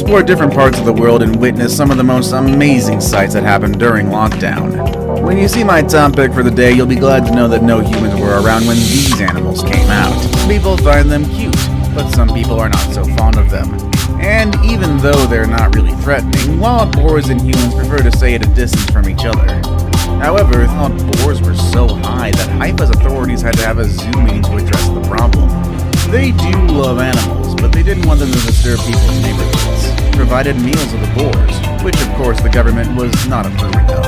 explore different parts of the world and witness some of the most amazing sights that happened during lockdown. When you see my top pick for the day, you'll be glad to know that no humans were around when these animals came out. People find them cute, but some people are not so fond of them. And even though they're not really threatening, wild boars and humans prefer to stay at a distance from each other. However, wild boars were so high that Haifa's authorities had to have a Zoom meeting to address the problem. They do love animals, but they didn't want them to disturb people's neighborhoods. Provided meals of the boars, which of course the government was not approving of.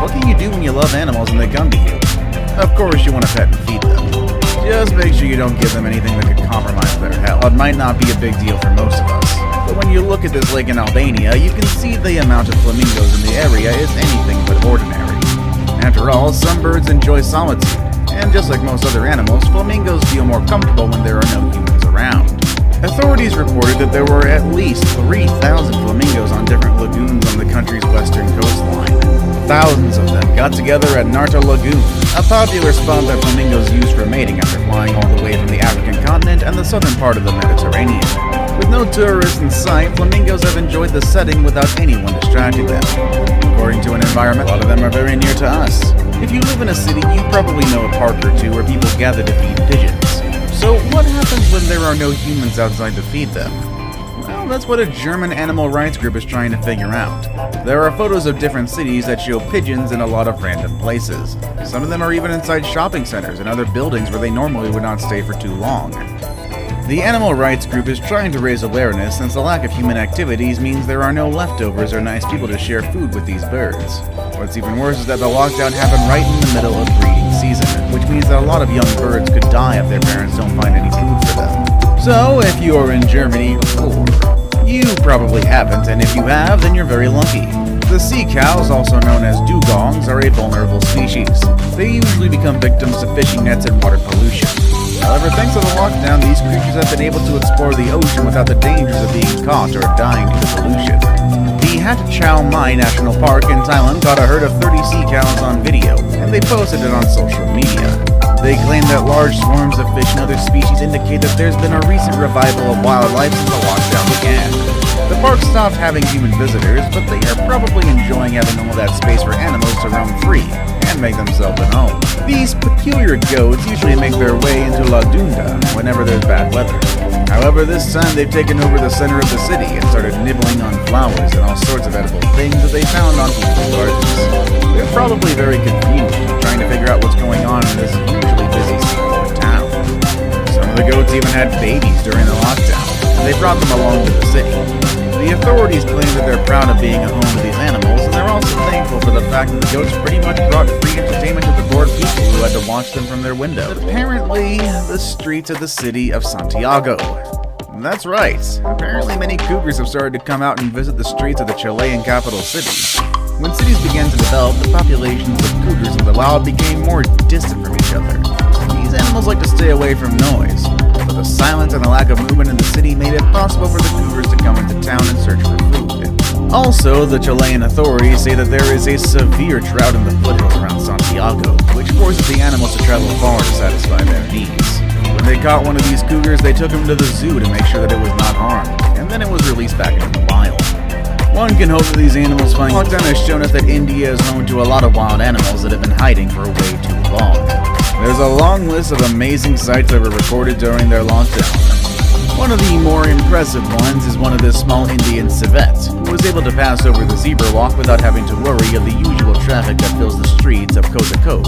What can you do when you love animals and they come to you? Of course you want to pet and feed them. Just make sure you don't give them anything that could compromise their health. It might not be a big deal for most of us, but when you look at this lake in Albania, you can see the amount of flamingos in the area is anything but ordinary. After all, some birds enjoy solitude, and just like most other animals, flamingos feel more comfortable when there are no humans around. Authorities reported that there were at least 3,000 flamingos on different lagoons on the country's western coastline. Thousands of them got together at Narta Lagoon, a popular spot that flamingos use for mating after flying all the way from the African continent and the southern part of the Mediterranean. With no tourists in sight, flamingos have enjoyed the setting without anyone distracting them. According to an environment, a lot of them are very near to us. If you live in a city, you probably know a park or two where people gather to feed pigeons. So what happens when there are no humans outside to feed them? Well, that's what a German animal rights group is trying to figure out. There are photos of different cities that show pigeons in a lot of random places. Some of them are even inside shopping centers and other buildings where they normally would not stay for too long. The animal rights group is trying to raise awareness since the lack of human activities means there are no leftovers or nice people to share food with these birds. What's even worse is that the lockdown happened right in the middle of breeding season, which means that a lot of young birds could die if their parents don't find any food for them. So, if you're in Germany, or you probably haven't, and if you have, then you're very lucky. The sea cows, also known as dugongs, are a vulnerable species. They usually become victims to fishing nets and water pollution. However, thanks to the lockdown, these creatures have been able to explore the ocean without the dangers of being caught or dying due to pollution. The Hat Chow Mai National Park in Thailand caught a herd of 30 sea cows on video, and they posted it on social media. They claim that large swarms of fish and other species indicate that there's been a recent revival of wildlife since the lockdown began. The park stopped having human visitors, but they are probably enjoying having all that space for animals to roam free and make themselves at home. These peculiar goats usually make their way into La Dunda whenever there's bad weather. However, this time they've taken over the center of the city and started nibbling on flowers and all sorts of edible things that they found on people's gardens. They're probably very confused, trying to figure out what's going on in this usually busy seaport town. Some of the goats even had babies during the lockdown, and they brought them along to the city. The authorities claim that they're proud of being a home to these animals, and they're also thankful for the fact that the goats pretty much brought free entertainment to the bored people who had to watch them from their windows. Apparently, the streets of the city of Santiago. That's right. Apparently many cougars have started to come out and visit the streets of the Chilean capital city. When cities began to develop, the populations of cougars in the wild became more distant from each other. These animals like to stay away from noise, but the silence and the lack of movement in the city made it possible for the cougars to come into town and search for food. Also, the Chilean authorities say that there is a severe drought in the foothills around Santiago, which forces the animals to travel far to satisfy their needs. When they caught one of these cougars, they took him to the zoo to make sure that it was not harmed, and then it was released back into the wild. One can hope that these animals find lockdown has shown us that India is home to a lot of wild animals that have been hiding for way too long. There's a long list of amazing sights that were recorded during their lockdown. One of the more impressive ones is one of this small Indian civet, who was able to pass over the zebra walk without having to worry of the usual traffic that fills the streets of Kozhikode.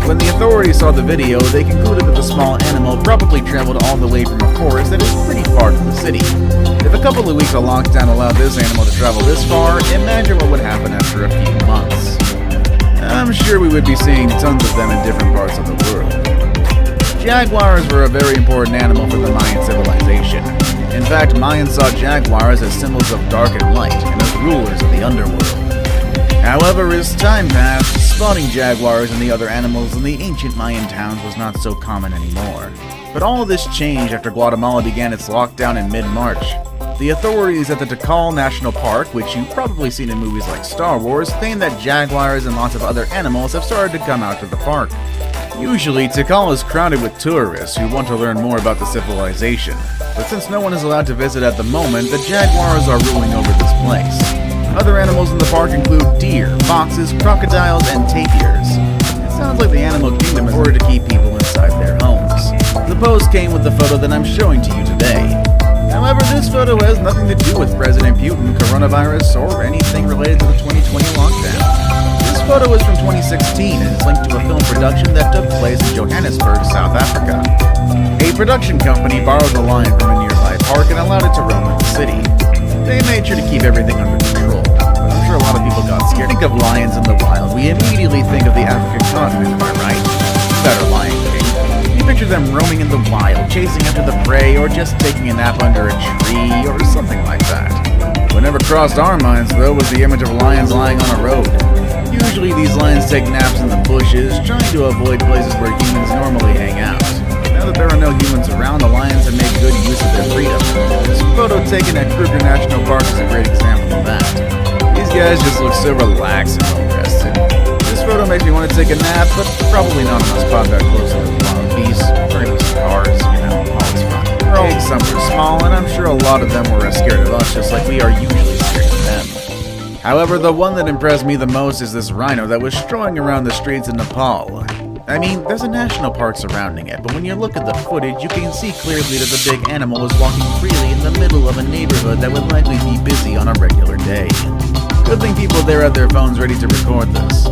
When the authorities saw the video, they concluded that the small animal probably traveled all the way from a forest that is pretty far from the city. If a couple of weeks of lockdown allowed this animal to travel this far, imagine what would happen after a few months. I'm sure we would be seeing tons of them in different parts of the world. Jaguars were a very important animal for the Mayan civilization. In fact, Mayans saw jaguars as symbols of dark and light, and as rulers of the underworld. However, as time passed, spotting jaguars and the other animals in the ancient Mayan towns was not so common anymore. But all of this changed after Guatemala began its lockdown in mid-March. The authorities at the Tikal National Park, which you've probably seen in movies like Star Wars, claim that jaguars and lots of other animals have started to come out to the park. Usually, Tikal is crowded with tourists who want to learn more about the civilization, but since no one is allowed to visit at the moment, the Jaguars are ruling over this place. Other animals in the park include deer, foxes, crocodiles, and tapirs. It sounds like the animal kingdom is in order to keep people inside their homes. The post came with the photo that I'm showing to you today. However, this photo has nothing to do with President Putin, coronavirus, or anything related to the 2020 lockdown. This photo is from 2016 and is linked to a film production that took place in Johannesburg, South Africa. A production company borrowed the lion from a nearby park and allowed it to roam in the city. They made sure to keep everything under control, but I'm sure a lot of people got scared. Think of lions in the wild, we immediately think of the African continent, am I right? Better Lion King. You picture them roaming in the wild, chasing after the prey, or just taking a nap under a tree, or something like that. What never crossed our minds, though, was the image of lions lying on a road. Usually these lions take naps in the bushes, trying to avoid places where humans normally hang out. Now that there are no humans around, the lions have made good use of their freedom. This photo taken at Kruger National Park is a great example of that. These guys just look so relaxed and well-rested. This photo makes me want to take a nap, but probably not on a spot that close to the wild beasts, or even some cars, all is fun. They're all big, some are small, and I'm sure a lot of them were as scared of us just like we are usually scared of them. However, the one that impressed me the most is this rhino that was strolling around the streets in Nepal. I mean, there's a national park surrounding it, but when you look at the footage, you can see clearly that the big animal is walking freely in the middle of a neighborhood that would likely be busy on a regular day. Good thing people there had their phones ready to record this.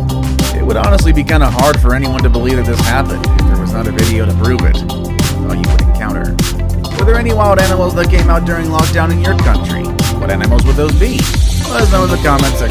It would honestly be kinda hard for anyone to believe that this happened if there was not a video to prove it. All you would encounter. Were there any wild animals that came out during lockdown in your country? What animals would those be? Let us know in the comments section.